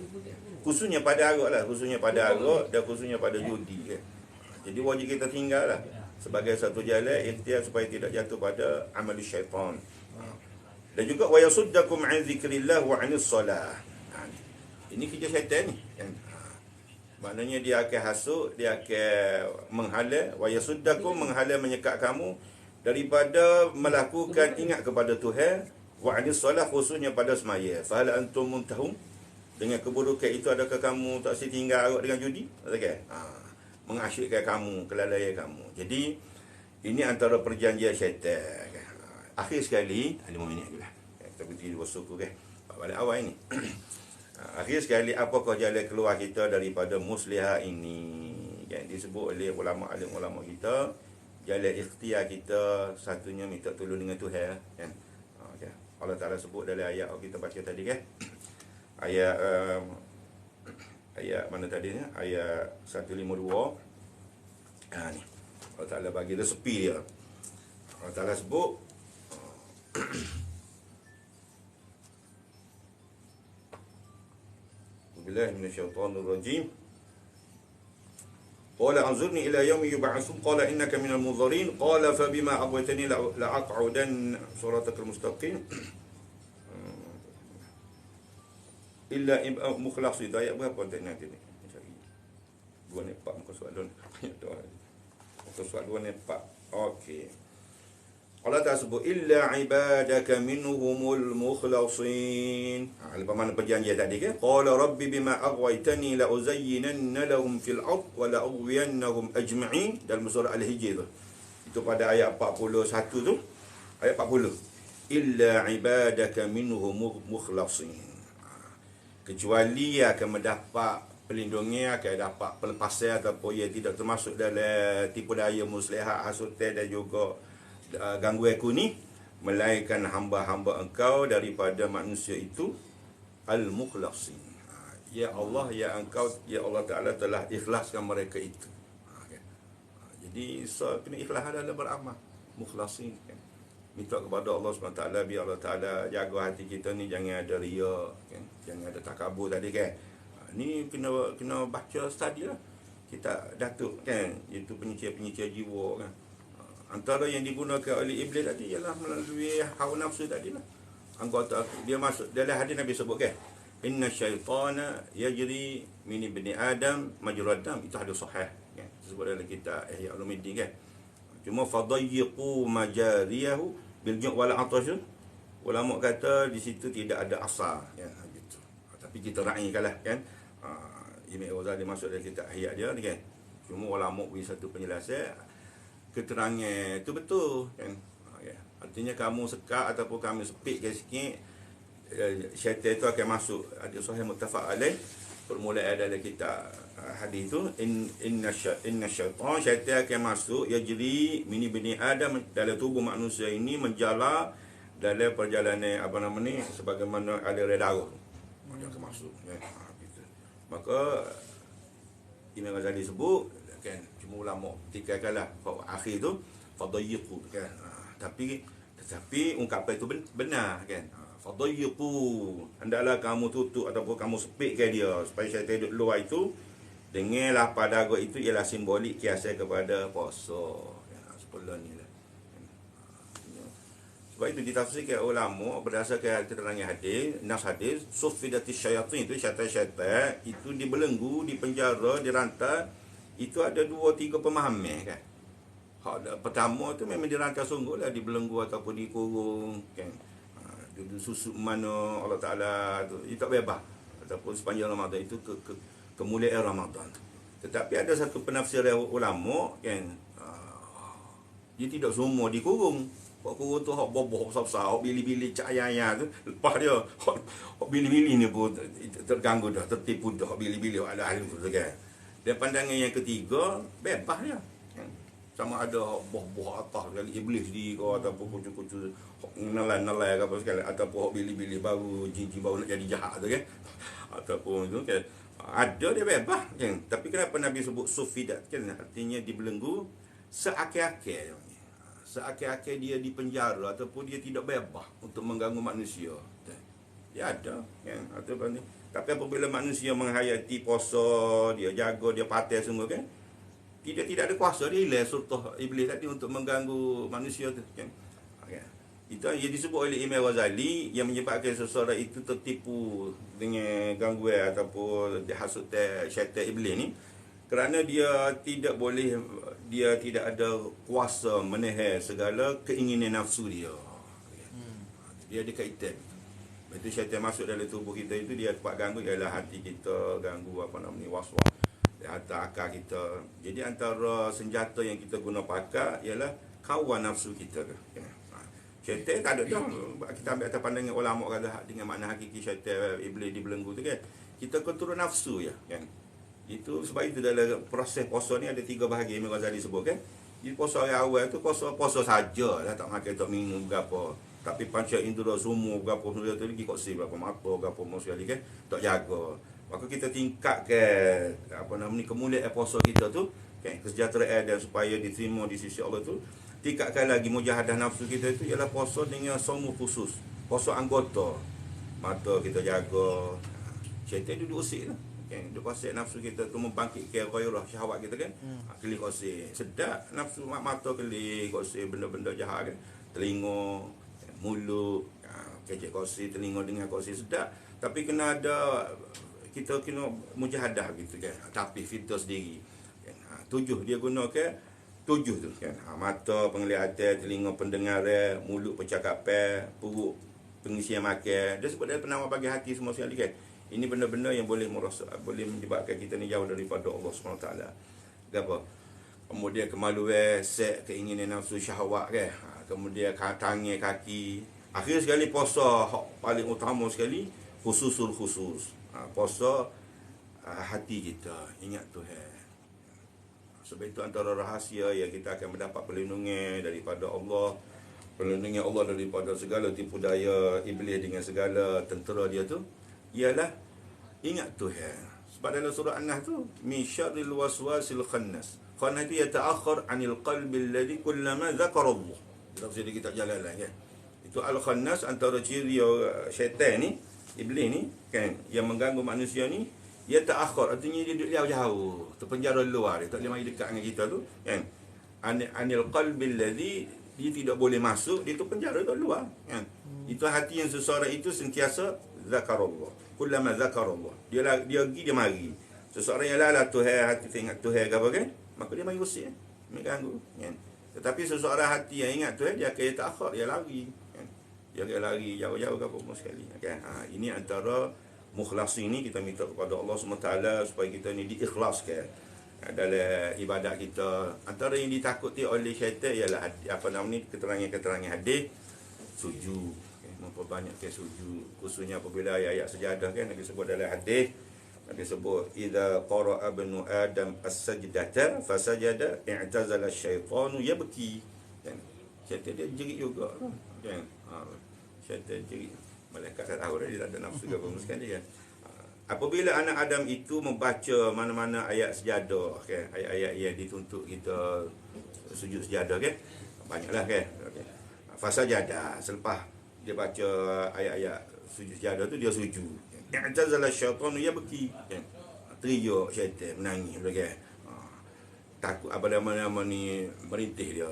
Khususnya pada arak lah, khususnya pada arak dan khususnya pada judi, kan. Jadi wajib kita tinggal lah sebagai satu jalan ikhtiar supaya tidak jatuh pada amal syaitan. Dan juga wa yasuddakum an zikrillah wa anis salah. Ini kerja syaitan ni kan. Maknanya dia akan hasut, dia akan menghala, wa yasuddakum, menghala menyekat kamu daripada melakukan ingat kepada Tuhan, wa anis solah, khususnya pada semaya. Fa hal antum muntahun, dengan keburukan itu adakah kamu tak setinggal dengan judi? Okay? Mengasyikkan kamu, kelalaian kamu. Jadi ini antara perjanjian syaitan. Akhir sekali, 5 minit je lah. Kita berhenti dua suku kan. Balik awal ni. Akhir sekali, apakah jalan keluar kita daripada muslihat ini? Yang disebut oleh ulama, alim ulama kita, jalan ikhtiar kita, satunya minta tolong dengan Tuhan kan. Okay. Allah Ta'ala sebut dalam ayat kita baca tadi kan. Ayat ayat mana tadi ni? Ayat 152. Ni. Allah Ta'ala bagi resepi dia. Allah Ta'ala sebut Billahi minasyaitanir rajim. Qala anzurni ila yaumi yub'atsun qala innaka minal munzirin qala fa bima aghwaytani la'aq'udan siratal mustaqim illa mukhlasin. Ayat berapa tak nak ni? Cari 2 muka soalan. Muka soalan 4. Okey. Allah Ta'ala sebut illa ibadaka minhumul mukhlasin. Lepas mana perjanjian tadi kan? Qala rabbi bima aghwaytani la uzayyinanna lahum fil ard wa la ughwiyannahum ajma'in, dalam surah Al-Hijr tu. Itu pada ayat 41 tu. Ayat 40. Illa ibadaka minhumul mukhlasin. Kecuali akan mendapat pelindungnya, akan dapat pelepasan ataupun ia tidak termasuk dalam tipu daya muslihat, hasutan dan juga gangguan aku ni, melainkan hamba-hamba engkau daripada manusia itu al-mukhlasin. Ya Allah, ya engkau, ya Allah Ta'ala telah ikhlaskan mereka itu. Jadi kena ikhlas dalam beramal, mukhlasin kan. Minta kepada Allah SWT biar Allah Ta'ala jaga hati kita ni, jangan ada ria kan? Jangan ada takabur tadi kan. Ni kena baca study lah. Kita Datuk kan, iaitu penyicir jiwa kan. Antara yang digunakan oleh iblis tadi ialah melalui hawa nafsu tadi lah. Anggota dia masuk dalam hadis Nabi sebut kan, inna syaitana yajri min ibni adam majrad dam. Itu hadis sahih kan, disebut dalam kitab Ihya Ulumuddin kan. Cuma fadayyiqu majariyahu bil ju' wal atash. Ulama kata di situ tidak ada asal kan, gitu. Tapi kita raikanlah kan. Imam Ghazali masuk dalam kitab Ihya dia kan. Cuma ulama beri satu penjelasan, keterangan itu betul kan. Artinya kamu sekat ataupun kami sepitkan sikit, syaitan itu akan masuk. Ada sahih muttafaq alaih, permulaan dalam kitab hadis itu, inna syaitan akan masuk yajri min ibni adam, dalam tubuh manusia ini menjala dalam perjalanan apa nama ni, sebagaimana aliran darah dia akan masuk kan. Maka Imam Ghazali sebut kan, cuma ulama tikaikanlah akhir tu fadayyiqu kan. Tetapi ungkapan itu benar kan. Fadayyiqu, hendaklah kamu tutup ataupun kamu sepitkan dia supaya syaitan duduk luar itu. Dengarlah pada agak itu ialah simbolik kiasan kepada puasa. Sebelah ni lah. Sebab itu ditafsirkan ulama berdasarkan keterangan hadis, nas hadis, sufidatis syayatin, itu syaitan-syaitan itu dibelenggu, dipenjara, dirantai. Itu ada 2-3 pemahaman kan. Hak pertama tu memang dirantai sungguh lah, dibelenggu ataupun dikurung kan. Duduk susuk mana Allah Ta'ala tu, itu tak bebas ataupun sepanjang Ramadan itu kemuliaan Ramadan. Tetapi ada satu penafsiran ulama kan, dia tidak semua dikurung. Hak kurung tu hak boboh besar-besar, hak bili-bili cahaya tu, lepas dia hak bili-bili ni pun terganggu dah, tertipu dah, hak bili-bili hak ahli tu kan. Dan pandangan yang ketiga, bebas dia. Sama ada boh-boh atas sekali iblis di kau ataupun kucu-kucu nalai-nalai apa sekali, ataupun hak bili-bili baru jin-jin baru nak jadi jahat tu kan. Ataupun tu kan. Ada dia bebas kan. Tapi kenapa Nabi sebut sufidat kan? Artinya dibelenggu seakhir-akhir. Seakhir-akhir dia dipenjara ataupun dia tidak bebas untuk mengganggu manusia. Dia ada kan. Ataupun ni. Tapi apabila manusia menghayati puasa, dia jaga, dia patuh semua kan, tidak ada kuasa dia hilang sultah iblis tadi untuk mengganggu manusia tu kan. Itu yang disebut oleh Imam Ghazali yang menyebabkan seseorang itu tertipu dengan gangguan ataupun dihasut syaitan iblis ni, kerana dia tidak ada kuasa menahan segala keinginan nafsu dia. Dia ada kaitan. Itu syaitan masuk dalam tubuh kita itu, dia dapat ganggu ialah hati kita, ganggu waswas, dia hantar akal kita. Jadi antara senjata yang kita guna pakai ialah kawan nafsu kita. Syaitan tak ada dah. Kita ambil atas pandangan ulama kata dengan makna hakiki syaitan iblis dibelenggu tu kan. Kita kontrol nafsu ya kan. Itu sebab itu dalam proses puasa ni ada 3 bahagian Imam Ghazali sebut kan. Jadi puasa hari awal tu puasa sajalah, tak makan tak minum berapa. Tapi panca indera semua berapa benda tu lagi koksi berapa mata berapa mau sekali kan. Tak jaga. Maka kita tingkatkan kemuliaan puasa kita tu kan, kesejahteraan dan supaya diterima di sisi Allah tu. Tingkatkan lagi mujahadah nafsu kita itu ialah puasa dengan somu khusus. Puasa anggota. Mata kita jaga. Syaitan duduk usik lah. Kan, duduk kosik nafsu kita tu membangkitkan gairah syahwat kita kan. Keli kosik. Sedap nafsu mata keli kosik benda-benda jahat kan. Telinga, mulut, kecek kosik, telinga dengan kosik sedap. Tapi kena ada, kita kena mujahadah gitu kan. Tapi kita sendiri. Kan. 7 dia gunakan 7 tu kan. Mata penglihatan, telinga pendengaran, mulut percakapan, perut pengisian makan. Dia sebut dalam penawar bagi hati semua sekali kan. Ini benda-benda yang boleh menyebabkan kita ni jauh daripada Allah SWT. Apa? Kemudian kemaluan, seks, keinginan nafsu syahwat kan. Kemudian tangan, kaki. Akhir sekali puasa paling utama sekali, khususul khusus. Puasa hati kita, ingat Tuhan. Sebab itu antara rahsia yang kita akan mendapat perlindungan daripada Allah, perlindungan Allah daripada segala tipu daya iblis dengan segala tentera dia tu, ialah ingat Tuhan. Sebab dalam surah An-Nahl tu, min syarril waswasil khannas. Khannas itu yata'akhir 'anil qalbi alladhi kullama dzakara Allah. Tafsir kita jalan kan. Itu al-khannas antara ciri syaitan ni, iblis ni kan, yang mengganggu manusia ni, dia ta'akhir, artinya dia duduk jauh-jauh, terpenjara luar, dia tak boleh mari dekat dengan kita tu kan. Anil qalbi alladhi, dia tidak boleh masuk, dia tu penjara tu luar kan. Itu hati yang seseorang itu sentiasa zakarullah. Kullama zakarullah. Dia pergi dia mari. Seseorang yang lalai Tuhan, hati ingat Tuhan ke apa kan, maka dia mari usik, mengganggu kan. Tetapi seseorang hati yang ingat Tuhan, dia akan ta'akhir, dia lari kan. Dia akan lari jauh-jauh ke apa sekali kan. Ini antara mukhlas ini kita minta kepada Allah SWT supaya kita ni diikhlaskan dalam ibadat kita. Antara yang ditakuti oleh syaitan ialah keterangan-keterangan hadis, sujud, memperbanyakkan sujud, khususnya apabila ayat sejadah kan, Nabi sebut dalam hadis, Nabi sebut idza qara'a ibnu adam as-sajdata fasajada i'tazala asy-syaitanu yabki kan. Syaitan dia jerit juga kan. Syaitan jerit. Malaikat tak tahu dia tak ada nafsu ke apa sekali kan. Apabila anak Adam itu membaca mana-mana ayat sejadah kan, ayat-ayat yang dituntut kita sujud sejadah kan, banyaklah kan. Okay. Fasajada, selepas dia baca ayat-ayat sujud sejadah tu, dia sujud. I'tazala asy-syaitanu yabki kan. Teriak syaitan, menangis kan. Takut apa nama ni merintih dia.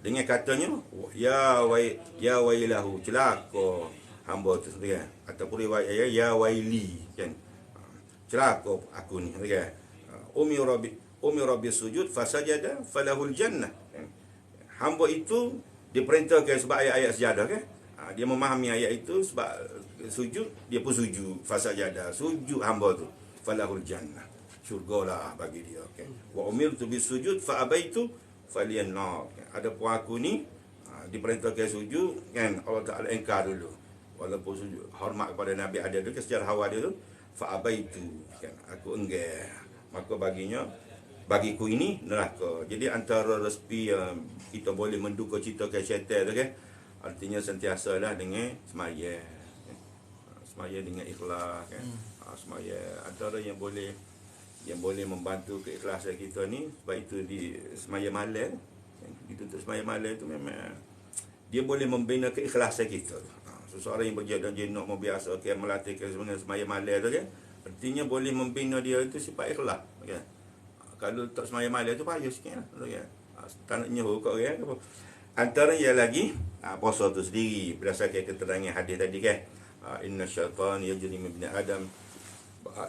Dengan katanya ya wailahu, celaka hamba tu kan, ataupun riwayat ya waili kan, celaka aku ni kan. Umi rabbi sujud fasajada falahul jannah kan. Hamba itu diperintahkan sebab ayat-ayat sejadah kan. Dia memahami ayat itu sebab sujud, dia pun sujud, fasajada, sujud hamba tu falahul jannah, syurgalah bagi dia kan. Wa umirtu bisujud fa abaitu faliyan nar. Ada pun aku ni diperintahkan sujud kan, Allah Taala engkar dulu. Walaupun sujud hormat kepada Nabi ada tu, sejarah Hawa dia tu, fa abaitu kan, aku enggan, maka bagiku ini neraka. Jadi antara resepi yang kita boleh menduka cita ke syaitan tu kan, artinya sentiasalah dengan semaya kan? Semaya dengan ikhlas kan. Semaya antara yang boleh membantu keikhlasan kita ni. Sebab itu di semaya malam kan? Dituntut semaya malam tu memang dia boleh membina keikhlasan kita. Seseorang yang berjalan jenuk biasa kan, melatihkan sebenarnya semaya malam tu kan, artinya boleh membina dia itu sifat ikhlas kan. Kalau tak semaya malam tu payah sikit lah kan. Tak nak nyeru kat orang apa. Antara yang lagi puasa tu sendiri berdasarkan keterangan hadis tadi kan, inna syaitan yajri min ibni adam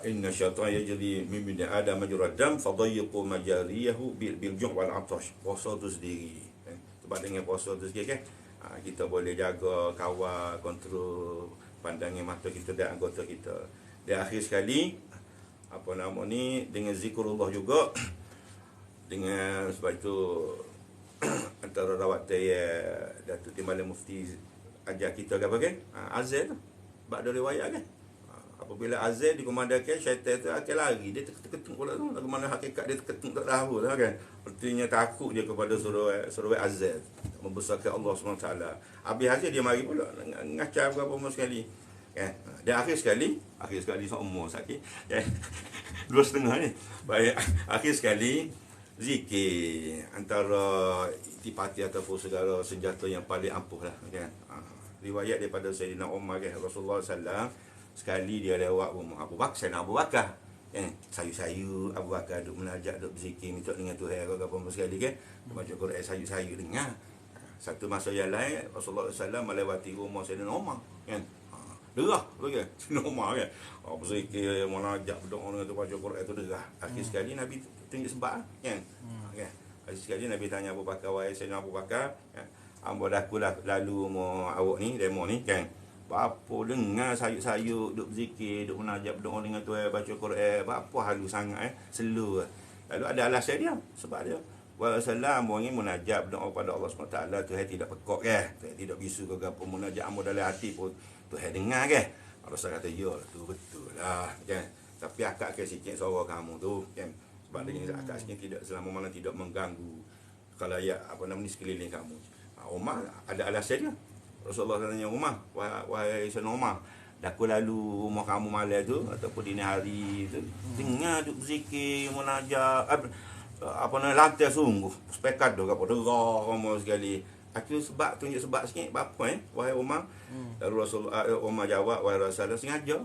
inna syaitan yajri min bani adam majrad dam fadayyiqu majariyahu bil ju' wal 'atash. Puasa tu sendiri. Sebab dengan puasa tu sendiri kan, kita boleh jaga, kawal, kontrol pandangan mata kita dan anggota kita. Dan akhir sekali, apa nama ni, dengan zikrullah juga. Dengan sebab itu antara rawat Datuk Timbalan Mufti ajar kita apa kan? Azal tu. Sebab ada riwayat kan? Apabila azal dikumandangkan, syaitan tu akan lari. Dia terketuk pula tu. Bagaimana hakikat dia terketuk tak tahu lah kan? Artinya takut dia kepada suruh azal. Membesarkan Allah SWT. Habis hasil dia mari pula. Ngacau berapa umur sekali. Kan? Dan akhir sekali seumur sakit. Kan? 2,5 ni. Baik, akhir sekali, zikir antara itipati ataupun segala senjata yang paling ampuh lah. Kan? Riwayat daripada Sayyidina Umar kan? Rasulullah SAW sekali dia lewat rumah Abu Bakar, Sayyidina Abu Bakar. Sayu-sayu Abu Bakar duk menajak, duk berzikir, minta dengan Tuhan apa sekali kan. Baca Quran sayu-sayu dengar. Satu masa yang lain Rasulullah SAW melewati rumah Sayyidina Umar kan. Derah tu kan. Sayyidina Umar kan. Berzikir, menajak, berdoa dengan tu, baca Quran tu derah. Akhir sekali Nabi tunjuk sebab kan. Akhir sekali Nabi tanya Abu Bakar, wahai Sayyidina Abu Bakar, kan? Hamba dah aku lalu rumah awak ni, demo ni kan. Apa dengar sayuk-sayuk, duk berzikir, duk menajak, berdoa dengan Tuhan, baca Quran, apa halu sangat slow. Lalu ada alasan dia, sebab dia Wasallam orang ni munajat berdoa kepada Allah SWT, Tuhan tidak pekok kan, Tuhan tidak bisu ke apa, munajat amu dalam hati pun Tuhan dengar kan. Rasul kata ya tu betul lah kan. Tapi akak ke sikit suara kamu tu kan. Sebab dengan akak sikit tidak selama mana tidak mengganggu khalayak apa nama ni sekeliling kamu. Umar ada alasan dia. Rasulullah tanya Umar, wahai Sayyidina Umar, dah aku lalu rumah kamu malam tu ataupun dini hari tu, dengar duk berzikir, munajat, apa nak lantai sungguh, spekat tu apa derah kamu sekali. Aku sebab tunjuk sebab sikit, apa wahai Umar? Lalu Rasulullah Umar jawab, wahai Rasulullah, sengaja.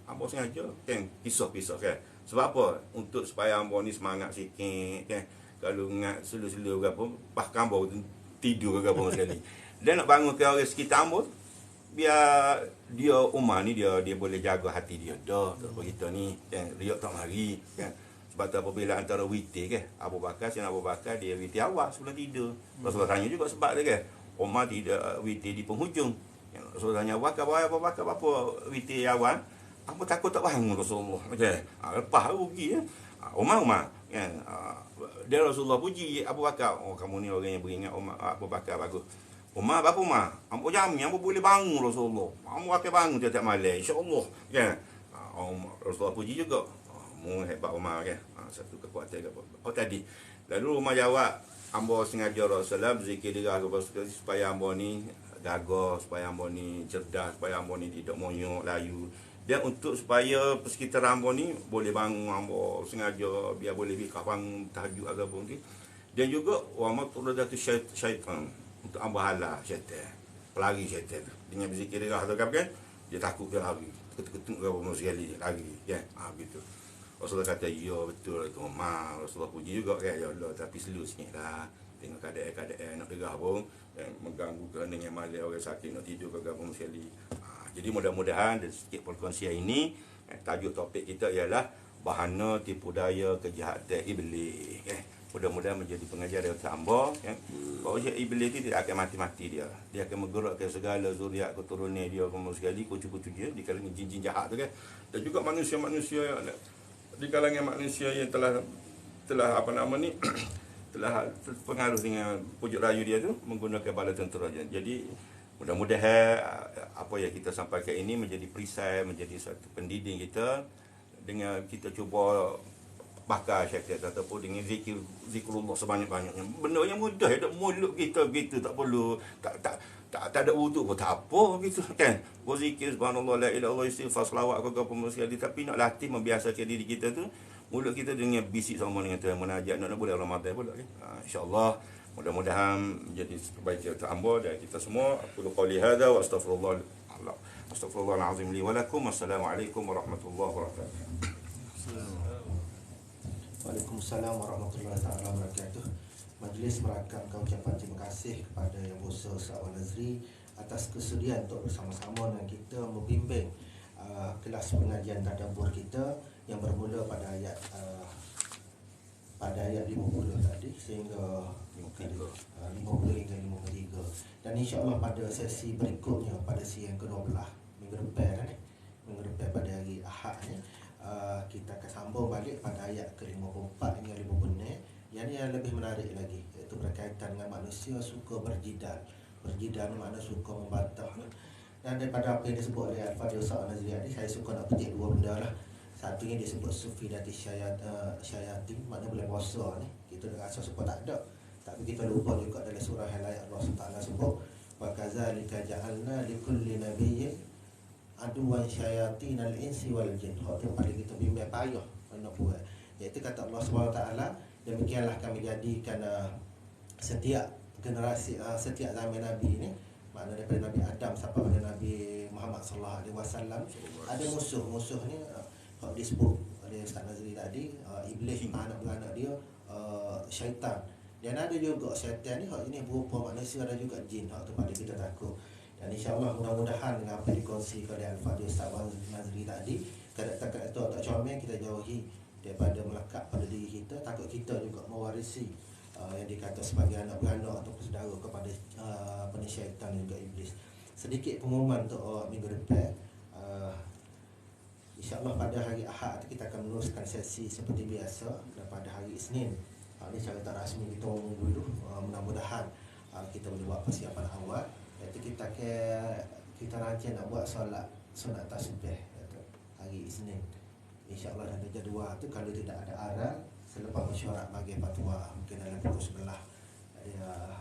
Apa sengaja? Kan pisah-pisah kan. Sebab apa? Untuk supaya hamba ni semangat sikit kan. Kalau ingat selu-selu ke apa, bahkan baru tidur ke apa sekali. Dia nak bangun ke orang sekitar hamba, biar dia Umar ni dia boleh jaga hati dia. Dah tak kita ni kan riak tak mari kan. Sebab tu apabila antara witir ke Abu Bakar, Sayyidina Abu Bakar dia witir awal sebelum tidur. Rasulullah tanya juga sebab dia kan. Umar tidak witir di penghujung. Rasulullah tanya Abu Bakar apa witir awal? Apa takut tak bangun Rasulullah. Macam lepas rugi ya. Umar kan. Dia Rasulullah puji Abu Bakar. Oh kamu ni orang yang beringat Abu Bakar bagus. Umar apa Umar? Ambo jamin ambo boleh bangun Rasulullah. Ambo akan bangun tiap-tiap malam insya-Allah kan. Rasulullah puji juga. Mu hebat Umar kan. Satu kekuatan ke apa. Oh tadi. Lalu Umar jawab, ambo sengaja Rasulullah berzikir derah supaya ambo ni gagah, supaya ambo ni cerdas, supaya ambo ni tidak monyok layu. Dan untuk supaya sekitar ambo ni boleh bangun ambo sengaja biar boleh bangun tahajud agak pun. Dan juga wa matradatu syaitan. Untuk ambo halah syaitan, pelari syaitan dengan berzikir derah tu kan, dia takut dia lari, ketuk-ketuk ke apa sekali lari kan. Begitu. Rasulullah kata ya betul tu Umar. Rasulullah puji juga kan, ya Allah tapi slow sikitlah. Tengok keadaan nak derah pun mengganggu kerana dengan malam orang sakit nak tidur ke apa sekali. Jadi mudah-mudahan dari sikit perkongsian ini tajuk topik kita ialah bahana tipu daya kejahatan iblis kan. Mudah-mudahan menjadi pengajar dari hamba kan. Bahawa iblis itu tidak akan mati-mati dia. Dia akan menggerakkan segala zuriat keturunan dia kemudian sekali kucu-kucu dia di kalangan jin-jin jahat tu kan. Dan juga manusia-manusia di kalangan manusia yang telah apa nama ni telah terpengaruh dengan pujuk rayu dia tu menggunakan bala tentera. Jadi mudah-mudahan apa yang kita sampaikan ini menjadi perisai, menjadi satu pendidik kita dengan kita cuba bakar syaitan ataupun dengan zikrullah sebanyak-banyaknya. Benda yang mudah ada mulut kita begitu, tak perlu tak ada wuduk pun tak apa gitu kan. Berzikir subhanallah la ilaha illallah istighfar selawat ke apa sekali, tapi nak latih membiasakan diri kita tu mulut kita dengan bisik sama dengan Tuhan, munajat nak boleh Ramadan pula kan. Insya-Allah mudah-mudahan menjadi kebaikan untuk hamba dan kita semua. Aku qouli hadza wa astaghfirullahal azim li wa lakum. Wassalamualaikum warahmatullahi wabarakatuh. Waalaikumsalam warahmatullahi wabarakatuh. Majlis merakamkan ucapan terima kasih kepada Yang Berhosor Ustaz Wan Nazri atas kesudian untuk bersama-sama dengan kita membimbing kelas pengajian tadabbur kita Dan insyaAllah pada sesi berikutnya, pada sesi yang ke-12 minggu depan minggu depan pada hari Ahad ni, kita akan sambung balik pada ayat ke-54 hingga 50 yang lebih menarik lagi, iaitu berkaitan dengan manusia suka berjidal. Berjidal makna suka membantah. Dan daripada apa yang disebut oleh Al-Fadhil Ustaz Nazri tadi, saya suka nak petik dua benda lah. Satunya disebut sufidati syayatin, makna bulan puasa ni kita rasa sebut tak ada, tapi kita lupa juga dalam surah yang lain Allah SWT sebut wa kadzalika ja'alna likulli nabiyyin aduwan syayatinal insi wal jin. Hak tu paling kita bimbang payah nak buat, iaitu kata Allah SWT, demikianlah kami jadikan setiap generasi, setiap zaman Nabi ni, makna daripada Nabi Adam sampai pada Nabi Muhammad sallallahu alaihi wasallam, ada musuh ni hak disebut oleh Ustaz Nazri tadi, iblis, anak-beranak dia, syaitan. Dan ada juga syaitan ni hak ini berupa manusia, ada juga jin. Hak tu pada kita takut. Dan insya-Allah mudah-mudahan dengan apa dikongsikan oleh Al-Fadhil Ustaz Nazri tadi, kadang-kadang itu tak comel kita jauhi daripada melekat pada diri kita, takut kita juga mewarisi yang dikata sebagai anak beranak atau saudara kepada syaitan dan juga iblis. Sedikit pengumuman untuk minggu depan. InsyaAllah pada hari Ahad kita akan meneruskan sesi seperti biasa. Dan pada hari Isnin, ini secara tak rasmi kita umum dulu, mudah-mudahan kita boleh buat persiapan awal, iaitu kita rancang nak buat sunat tasbih hari Isnin. InsyaAllah ada jadual tu, kalau tidak ada aral selepas mesyuarat bagi fatwa mungkin dalam pukul 11. Jadi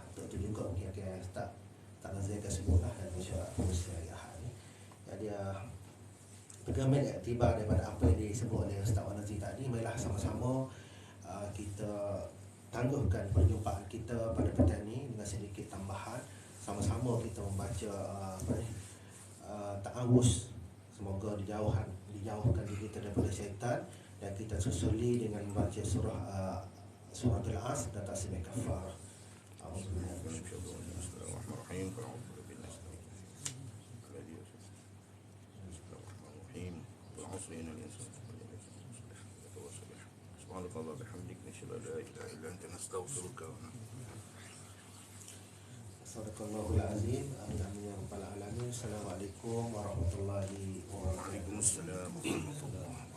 untuk tu juga mungkin akan tak nazarkan sebutlah dan mesyuarat proses hari Ahad ni. Jadi pegambar tiba daripada apa yang disebut oleh Ustaz Nazri tadi, marilah sama-sama kita tangguhkan perjumpaan kita pada petang ni dengan sedikit tambahan. Sama-sama kita membaca ta'awuz, semoga dijauhkan diri kita daripada syaitan, dan kita susuli dengan membaca suratul As dan tasbih kafarah. Sadaqallahul azim. Amin ya rabbal alamin. Assalamualaikum warahmatullahi wabarakatuh. Waalaikumsalam warahmatullahi wabarakatuh.